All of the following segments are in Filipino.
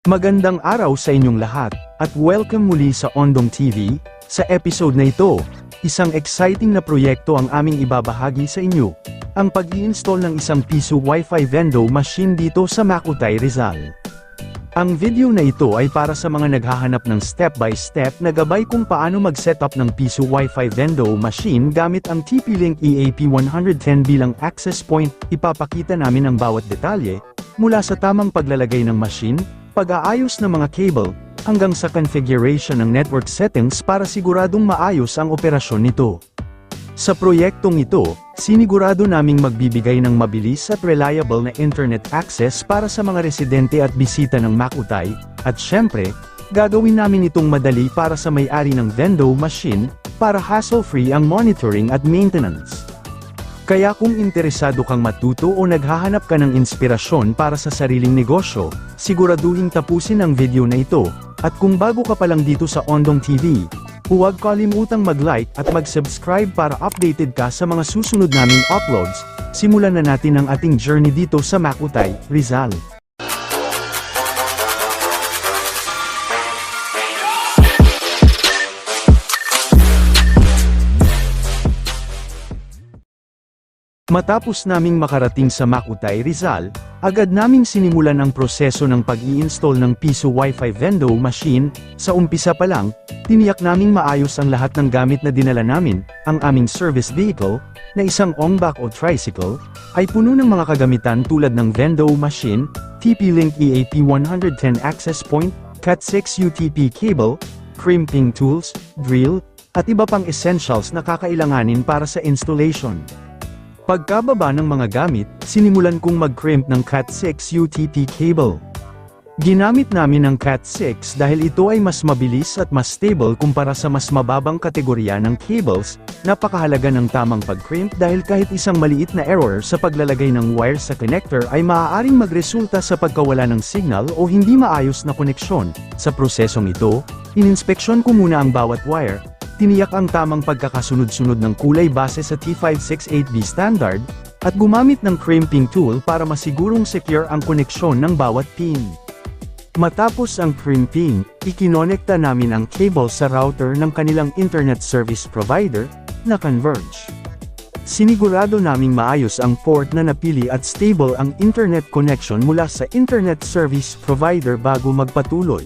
Magandang araw sa inyong lahat, at welcome muli sa Ondong TV. Sa episode na ito, isang exciting na proyekto ang aming ibabahagi sa inyo. Ang pag-i-install ng isang piso Wi-Fi Vendo machine dito sa Macutay, Rizal. Ang video na ito ay para sa mga naghahanap ng step-by-step na gabay kung paano mag-setup ng piso Wi-Fi Vendo machine gamit ang TP-Link EAP110 bilang access point. Ipapakita namin ang bawat detalye, mula sa tamang paglalagay ng machine, pag-aayos ng mga cable, hanggang sa configuration ng network settings para siguradong maayos ang operasyon nito. Sa proyektong ito, sinigurado naming magbibigay ng mabilis at reliable na internet access para sa mga residente at bisita ng Macutay, at syempre, gagawin namin itong madali para sa may-ari ng Vendo machine, para hassle-free ang monitoring at maintenance. Kaya kung interesado kang matuto o naghahanap ka ng inspirasyon para sa sariling negosyo, siguraduhin tapusin ang video na ito, at kung bago ka pa lang dito sa Ondong TV, huwag kalimutang mag-like at mag-subscribe para updated ka sa mga susunod naming uploads. Simulan na natin ang ating journey dito sa Macutay, Rizal. Matapos naming makarating sa Macutay, Rizal, agad naming sinimulan ang proseso ng pag-i-install ng piso Wi-Fi Vendo machine. Sa umpisa pa lang, tiniyak naming maayos ang lahat ng gamit na dinala namin. Ang aming service vehicle, na isang ongbak o tricycle, ay puno ng mga kagamitan tulad ng Vendo machine, TP-Link EAP110 access point, Cat6 UTP cable, crimping tools, drill, at iba pang essentials na kakailanganin para sa installation. Pagkababa ng mga gamit, sinimulan kong mag-crimp ng Cat6 UTP cable. Ginamit namin ang Cat6 dahil ito ay mas mabilis at mas stable kumpara sa mas mababang kategorya ng cables. Napakahalaga ng tamang pag-crimp dahil kahit isang maliit na error sa paglalagay ng wire sa connector ay maaaring magresulta sa pagkawala ng signal o hindi maayos na koneksyon. Sa prosesong ito, ininspeksyon ko muna ang bawat wire. Tiniyak ang tamang pagkakasunod-sunod ng kulay base sa T568B standard, at gumamit ng crimping tool para masigurong secure ang koneksyon ng bawat pin. Matapos ang crimping, ikinonekta namin ang cable sa router ng kanilang internet service provider, na Converge. Sinigurado naming maayos ang port na napili at stable ang internet connection mula sa internet service provider bago magpatuloy.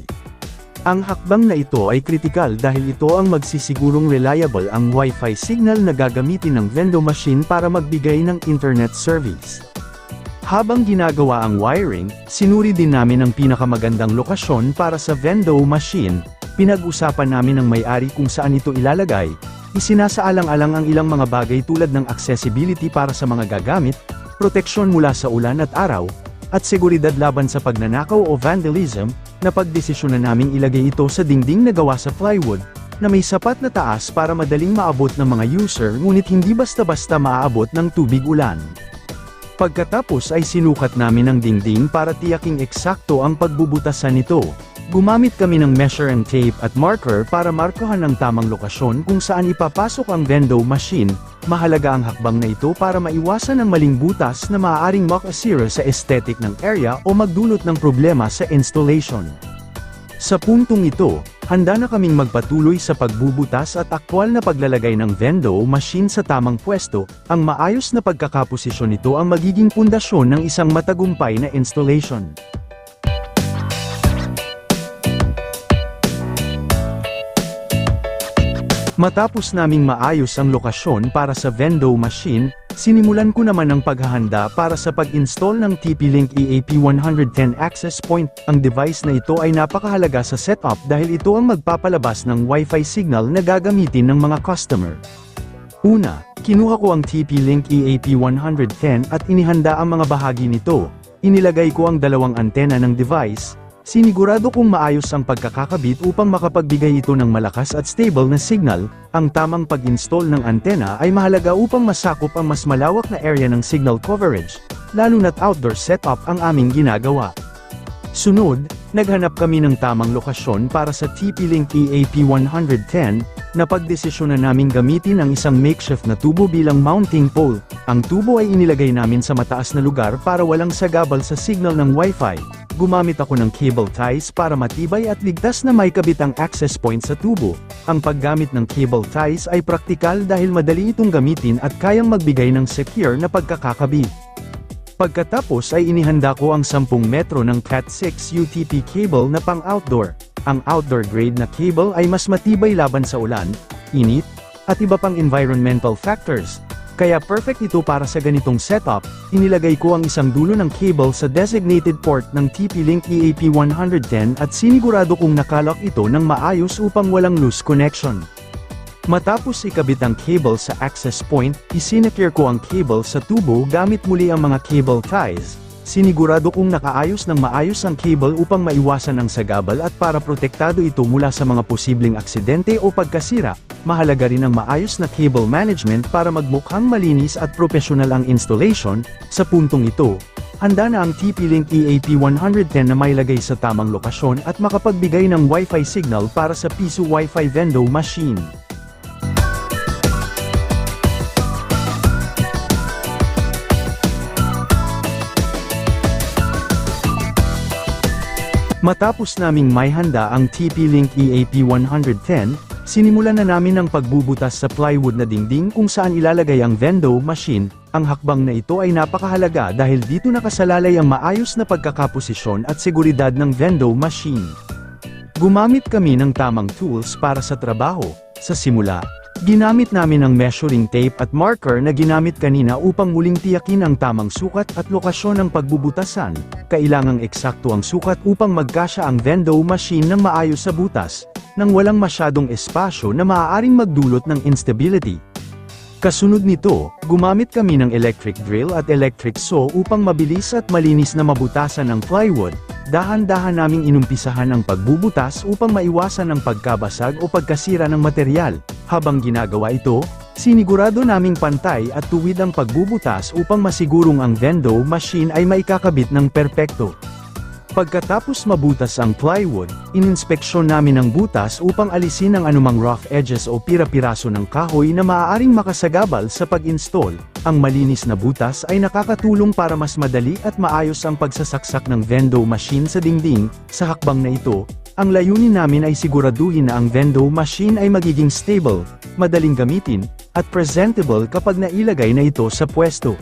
Ang hakbang na ito ay kritikal dahil ito ang magsisigurong reliable ang Wi-Fi signal na gagamitin ng Vendo machine para magbigay ng internet service. Habang ginagawa ang wiring, sinuri din namin ang pinakamagandang lokasyon para sa Vendo machine. Pinag-usapan namin ng may-ari kung saan ito ilalagay. Isinasaalang-alang ang ilang mga bagay tulad ng accessibility para sa mga gagamit, proteksyon mula sa ulan at araw, at seguridad laban sa pagnanakaw o vandalism. Napagdesisyonan naming ilagay ito sa dingding na gawa sa plywood, na may sapat na taas para madaling maabot ng mga user ngunit hindi basta-basta maaabot ng tubig ulan. Pagkatapos ay sinukat namin ang dingding para tiyaking eksakto ang pagbubutasan nito. Gumamit kami ng measure and tape at marker para markahan ang tamang lokasyon kung saan ipapasok ang Vendo machine. Mahalaga ang hakbang na ito para maiwasan ang maling butas na maaaring makasira sa aesthetic ng area o magdulot ng problema sa installation. Sa puntong ito, handa na kaming magpatuloy sa pagbubutas at aktwal na paglalagay ng Vendo machine sa tamang pwesto. Ang maayos na pagkakaposisyon nito ang magiging pundasyon ng isang matagumpay na installation. Matapos naming maayos ang lokasyon para sa Vendo machine, sinimulan ko naman ang paghahanda para sa pag-install ng TP-Link EAP110 access point. Ang device na ito ay napakahalaga sa setup dahil ito ang magpapalabas ng Wi-Fi signal na gagamitin ng mga customer. Una, kinuha ko ang TP-Link EAP110 at inihanda ang mga bahagi nito. Inilagay ko ang dalawang antena ng device. Sinigurado kong maayos ang pagkakakabit upang makapagbigay ito ng malakas at stable na signal. Ang tamang pag-install ng antena ay mahalaga upang masakop ang mas malawak na area ng signal coverage, lalo na't outdoor setup ang aming ginagawa. Sunod, naghanap kami ng tamang lokasyon para sa TP-Link EAP110, napagdesisyonan naming gamitin ang isang makeshift na tubo bilang mounting pole. Ang tubo ay inilagay namin sa mataas na lugar para walang sagabal sa signal ng Wi-Fi. gumamit ako ng cable ties para matibay at ligtas na maikabit ang access point sa tubo. Ang paggamit ng cable ties ay praktikal dahil madali itong gamitin at kayang magbigay ng secure na pagkakakabit. Pagkatapos ay inihanda ko ang 10 metro ng Cat6 UTP cable na pang-outdoor. Ang outdoor grade na cable ay mas matibay laban sa ulan, init, at iba pang environmental factors. Kaya perfect ito para sa ganitong setup. Inilagay ko ang isang dulo ng cable sa designated port ng TP-Link EAP110 at sinigurado kong nakalock ito ng maayos upang walang loose connection. Matapos ikabit ang cable sa access point, isinecure ko ang cable sa tubo gamit muli ang mga cable ties. Sinigurado kong nakaayos ng maayos ang cable upang maiwasan ang sagabal at para protektado ito mula sa mga posibleng aksidente o pagkasira. Mahalaga rin ang maayos na cable management para magmukhang malinis at profesional ang installation. Sa puntong ito, handa na ang TP-Link EAP110 na mailagay sa tamang lokasyon at makapagbigay ng Wi-Fi signal para sa Piso Wi-Fi Vendo machine. Matapos naming maihanda ang TP-Link EAP110, sinimulan na namin ang pagbubutas sa plywood na dingding kung saan ilalagay ang Vendo machine. Ang hakbang na ito ay napakahalaga dahil dito nakasalalay ang maayos na pagkakaposisyon at seguridad ng Vendo machine. Gumamit kami ng tamang tools para sa trabaho. Sa simula, ginamit namin ang measuring tape at marker na ginamit kanina upang muling tiyakin ang tamang sukat at lokasyon ng pagbubutasan. Kailangang eksakto ang sukat upang magkasya ang Vendo machine ng maayos sa butas, nang walang masyadong espasyo na maaaring magdulot ng instability. Kasunod nito, gumamit kami ng electric drill at electric saw upang mabilis at malinis na mabutasan ang plywood. Dahan-dahan naming inumpisahan ang pagbubutas upang maiwasan ang pagkabasag o pagkasira ng material. Habang ginagawa ito, sinigurado naming pantay at tuwid ang pagbubutas upang masigurong ang Vendo machine ay maikakabit ng perpekto. Pagkatapos mabutas ang plywood, ininspeksyon namin ang butas upang alisin ang anumang rough edges o pira-piraso ng kahoy na maaaring makasagabal sa pag-install. Ang malinis na butas ay nakakatulong para mas madali at maayos ang pagsasaksak ng Vendo machine sa dingding. Sa hakbang na ito, ang layunin namin ay siguraduhin na ang Vendo machine ay magiging stable, madaling gamitin, at presentable kapag nailagay na ito sa pwesto.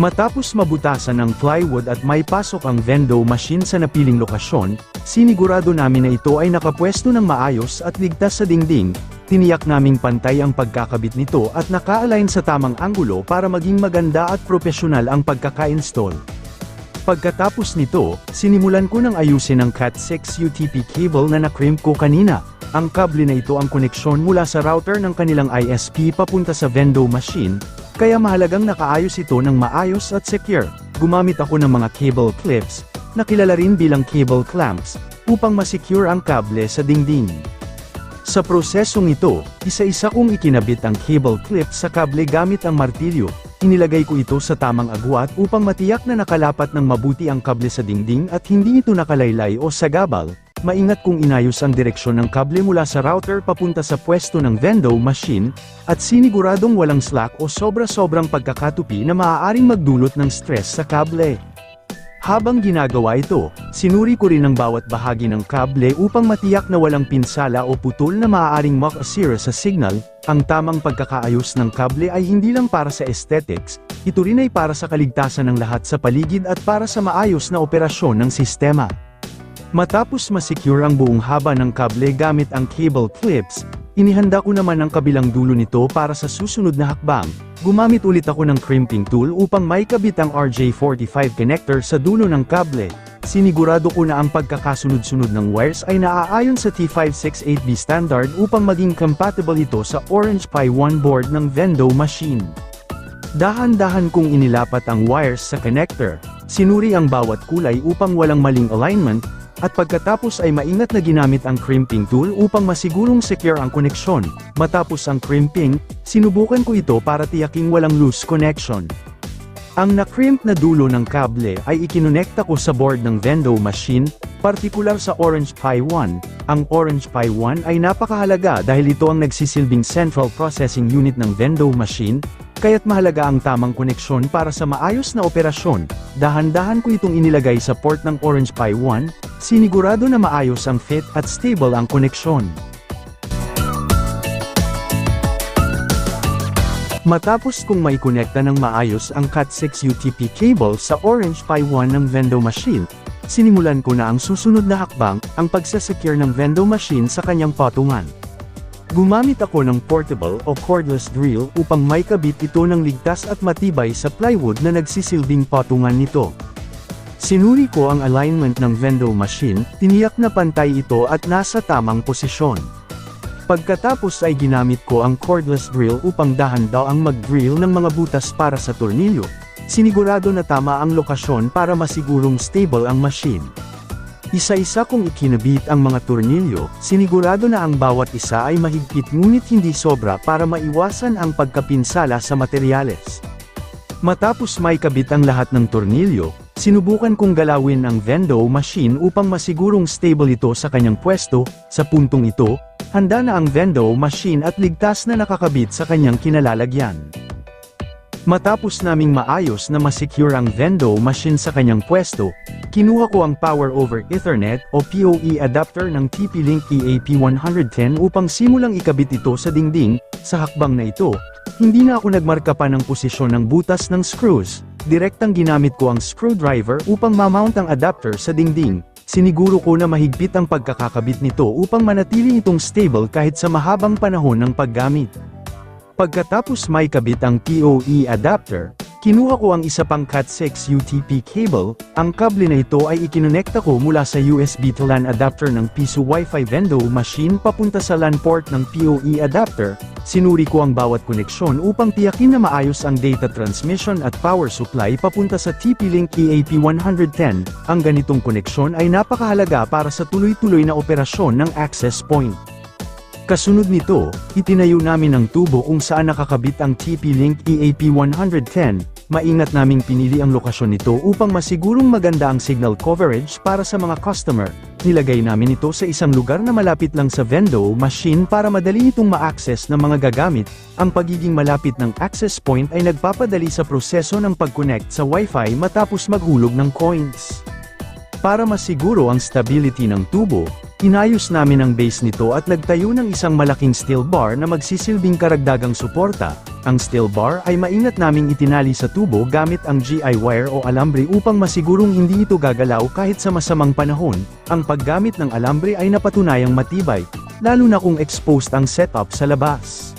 Matapos mabutasan ang plywood at may pasok ang Vendo machine sa napiling lokasyon, sinigurado namin na ito ay nakapwesto ng maayos at ligtas sa dingding. Tiniyak naming pantay ang pagkakabit nito at naka-align sa tamang anggulo para maging maganda at profesional ang pagkaka-install. Pagkatapos nito, sinimulan ko ng ayusin ang Cat6 UTP cable na nakrimp ko kanina. Ang kable na ito ang koneksyon mula sa router ng kanilang ISP papunta sa Vendo machine, kaya mahalagang nakaayos ito ng maayos at secure. Gumamit ako ng mga cable clips, na kilala rin bilang cable clamps, upang masecure ang kable sa dingding. Sa prosesong ito, isa-isa kong ikinabit ang cable clip sa kable gamit ang martilyo. Inilagay ko ito sa tamang agwat upang matiyak na nakalapat ng mabuti ang kable sa dingding at hindi ito nakalaylay o sagabal. Maingat kong inayos ang direksyon ng kable mula sa router papunta sa pwesto ng Vendo machine, at siniguradong walang slack o sobra-sobrang pagkakatupi na maaaring magdulot ng stress sa kable. Habang ginagawa ito, sinuri ko rin ang bawat bahagi ng kable upang matiyak na walang pinsala o putol na maaaring makasira sa signal. Ang tamang pagkakaayos ng kable ay hindi lang para sa aesthetics, ito rin ay para sa kaligtasan ng lahat sa paligid at para sa maayos na operasyon ng sistema. Matapos masecure ang buong haba ng kable gamit ang cable clips, inihanda ko naman ang kabilang dulo nito para sa susunod na hakbang. Gumamit ulit ako ng crimping tool upang maikabit ang RJ45 connector sa dulo ng kable. Sinigurado ko na ang pagkakasunod-sunod ng wires ay naaayon sa T568B standard upang maging compatible ito sa Orange Pi 1 board ng Vendo machine. Dahan-dahan kong inilapat ang wires sa connector, sinuri ang bawat kulay upang walang maling alignment, at pagkatapos ay maingat na ginamit ang crimping tool upang masigurong secure ang koneksyon. Matapos ang crimping, sinubukan ko ito para tiyaking walang loose connection. Ang na-crimp na dulo ng kable ay ikinonekta ko sa board ng vending machine, partikular sa Orange Pi 1. Ang Orange Pi 1 ay napakahalaga dahil ito ang nagsisilbing central processing unit ng vending machine, kaya't mahalaga ang tamang koneksyon para sa maayos na operasyon. Dahan-dahan ko itong inilagay sa port ng Orange Pi 1, sinigurado na maayos ang fit at stable ang koneksyon. Matapos kong maikonekta ng maayos ang Cat6 UTP cable sa Orange Pi 1 ng vending machine, sinimulan ko na ang susunod na hakbang, ang pagsasecure ng vending machine sa kanyang patungan. Gumamit ako ng portable o cordless drill upang maikabit ito ng ligtas at matibay sa plywood na nagsisilbing patungan nito. Sinuri ko ang alignment ng vending machine, tiniyak na pantay ito at nasa tamang posisyon. Pagkatapos ay ginamit ko ang cordless drill upang dahan-daw ang mag-drill ng mga butas para sa tornilyo. Sinigurado na tama ang lokasyon para masigurong stable ang machine. Isa-isa kong ikinabit ang mga tornilyo, sinigurado na ang bawat isa ay mahigpit ngunit hindi sobra para maiwasan ang pagkapinsala sa materyales. Matapos maikabit ang lahat ng tornilyo, sinubukan kong galawin ang vending machine upang masigurong stable ito sa kanyang pwesto. Sa puntong ito, handa na ang vending machine at ligtas na nakakabit sa kanyang kinalalagyan. Matapos naming maayos na masecure ang vending machine sa kanyang pwesto, kinuha ko ang Power over Ethernet o PoE adapter ng TP-Link EAP110 upang simulang ikabit ito sa dingding. Sa hakbang na ito, hindi na ako nagmarka pa ng posisyon ng butas ng screws, direktang ginamit ko ang screwdriver upang mamount ang adapter sa dingding. Siniguro ko na mahigpit ang pagkakakabit nito upang manatili itong stable kahit sa mahabang panahon ng paggamit. Pagkatapos maikabit ang PoE adapter, kinuha ko ang isa pang Cat6 UTP cable. Ang kable na ito ay ikinonekta ko mula sa USB to LAN adapter ng Piso Wi-Fi vending machine papunta sa LAN port ng PoE adapter. Sinuri ko ang bawat koneksyon upang tiyakin na maayos ang data transmission at power supply papunta sa TP-Link EAP110. Ang ganitong koneksyon ay napakahalaga para sa tuloy-tuloy na operasyon ng access point. Kasunod nito, itinayo namin ang tubo kung saan nakakabit ang TP-Link EAP110. Maingat naming pinili ang lokasyon nito upang masigurong maganda ang signal coverage para sa mga customer. Nilagay namin ito sa isang lugar na malapit lang sa vending machine para madali itong ma-access ng mga gagamit. Ang pagiging malapit ng access point ay nagpapadali sa proseso ng pag-connect sa Wi-Fi matapos maghulog ng coins. Para masiguro ang stability ng tubo, inayos namin ang base nito at nagtayo ng isang malaking steel bar na magsisilbing karagdagang suporta. Ang steel bar ay maingat naming itinali sa tubo gamit ang GI wire o alambre upang masigurong hindi ito gagalaw kahit sa masamang panahon. Ang paggamit ng alambre ay napatunayang matibay, lalo na kung exposed ang setup sa labas.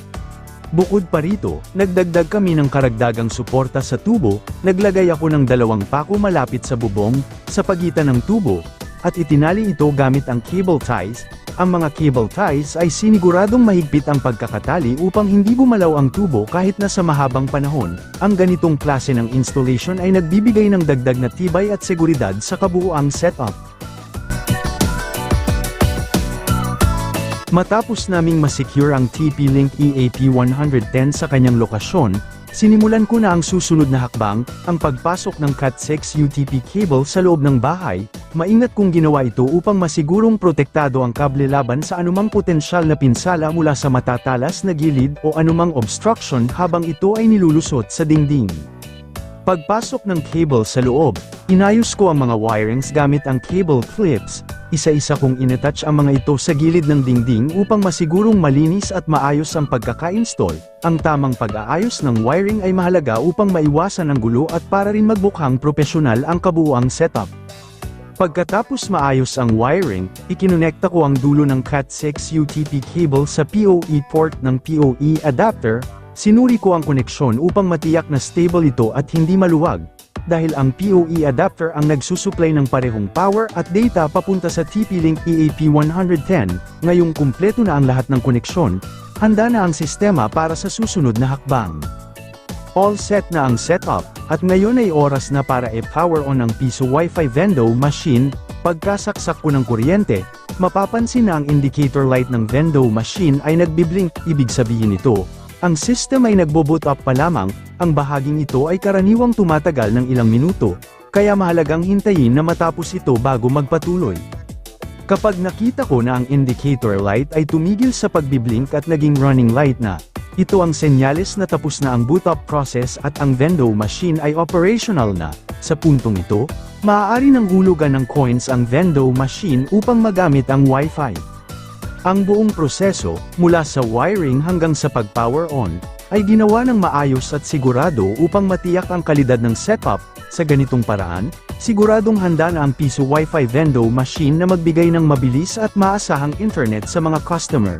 Bukod pa rito, nagdagdag kami ng karagdagang suporta sa tubo, naglagay ako ng 2 pako malapit sa bubong, sa pagitan ng tubo, at itinali ito gamit ang cable ties. Ang mga cable ties ay siniguradong mahigpit ang pagkakatali upang hindi gumalaw ang tubo kahit na sa mahabang panahon. Ang ganitong klase ng installation ay nagbibigay ng dagdag na tibay at seguridad sa kabuuang setup. Matapos naming masecure ang TP-Link EAP110 sa kanyang lokasyon, sinimulan ko na ang susunod na hakbang, ang pagpasok ng Cat6 UTP cable sa loob ng bahay. Maingat kong ginawa ito upang masigurong protektado ang kable laban sa anumang potensyal na pinsala mula sa matatalas na gilid o anumang obstruction habang ito ay nilulusot sa dingding. Pagpasok ng cable sa loob, inayos ko ang mga wirings gamit ang cable clips. Isa-isa kong inattach ang mga ito sa gilid ng dingding upang masigurong malinis at maayos ang pagkaka-install. Ang tamang pag-aayos ng wiring ay mahalaga upang maiwasan ang gulo at para rin magmukhang propesyonal ang kabuuang setup. Pagkatapos maayos ang wiring, ikinonekta ko ang dulo ng Cat6 UTP cable sa PoE port ng PoE adapter. Sinuri ko ang koneksyon upang matiyak na stable ito at hindi maluwag, dahil ang PoE adapter ang nagsusupply ng parehong power at data papunta sa TP-Link EAP110. Ngayong kumpleto na ang lahat ng koneksyon, handa na ang sistema para sa susunod na hakbang. All set na ang setup, at ngayon ay oras na para i-power on ang Piso Wi-Fi vending machine. Pagkasaksak ko ng kuryente, mapapansin na ang indicator light ng vending machine ay nagbiblink. Ibig sabihin nito, Ang system ay nagbo-boot up pa lamang, ang bahaging ito ay karaniwang tumatagal ng ilang minuto, kaya mahalagang hintayin na matapos ito bago magpatuloy. Kapag nakita ko na ang indicator light ay tumigil sa pagbiblink at naging running light na, ito ang senyales na tapos na ang boot up process at ang Vendo machine ay operational na. Sa puntong ito, maaari nang hulugan ng coins ang Vendo machine upang magamit ang Wi-Fi. Ang buong proseso, mula sa wiring hanggang sa pag-power on, ay ginawa ng maayos at sigurado upang matiyak ang kalidad ng setup. Sa ganitong paraan, siguradong handa na ang Piso Wi-Fi Vendo machine na magbigay ng mabilis at maasahang internet sa mga customer.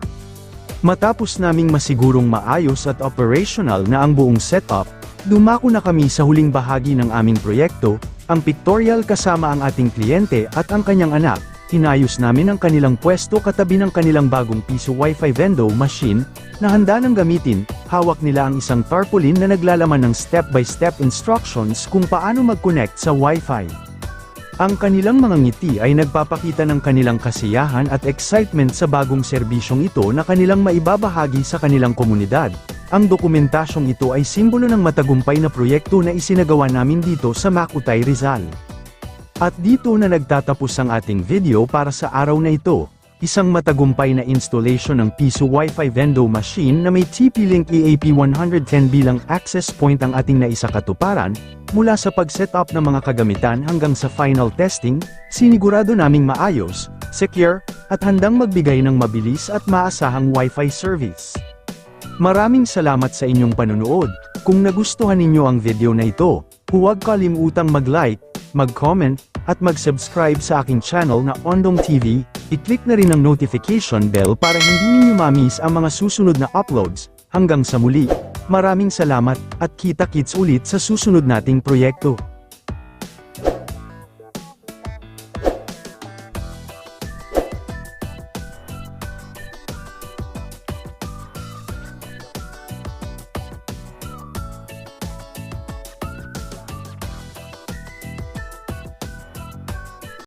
Matapos naming masigurong maayos at operational na ang buong setup, dumako na kami sa huling bahagi ng aming proyekto, ang pictorial kasama ang ating kliyente at ang kanyang anak. Inayos namin ang kanilang pwesto katabi ng kanilang bagong Piso Wi-Fi Vendo machine, na handa nang gamitin. Hawak nila ang isang tarpaulin na naglalaman ng step-by-step instructions kung paano mag-connect sa Wi-Fi. Ang kanilang mga ngiti ay nagpapakita ng kanilang kasiyahan at excitement sa bagong serbisyong ito na kanilang maibabahagi sa kanilang komunidad. Ang dokumentasyong ito ay simbolo ng matagumpay na proyekto na isinagawa namin dito sa Makutay, Rizal. At dito na nagtatapos ang ating video para sa araw na ito. Isang matagumpay na installation ng Piso Wi-Fi Vendo machine na may TP-Link EAP110 bilang access point ang ating naisakatuparan. Mula sa pag-setup ng mga kagamitan hanggang sa final testing, sinigurado naming maayos, secure, at handang magbigay ng mabilis at maasahang Wi-Fi service. Maraming salamat sa inyong panunood. Kung nagustuhan ninyo ang video na ito, huwag kalimutang mag-like, mag-comment, at mag-subscribe sa aking channel na Ondong TV. I-click na rin ang notification bell para hindi ninyo ma-miss ang mga susunod na uploads. Hanggang sa muli, maraming salamat, at kita-kits ulit sa susunod nating proyekto.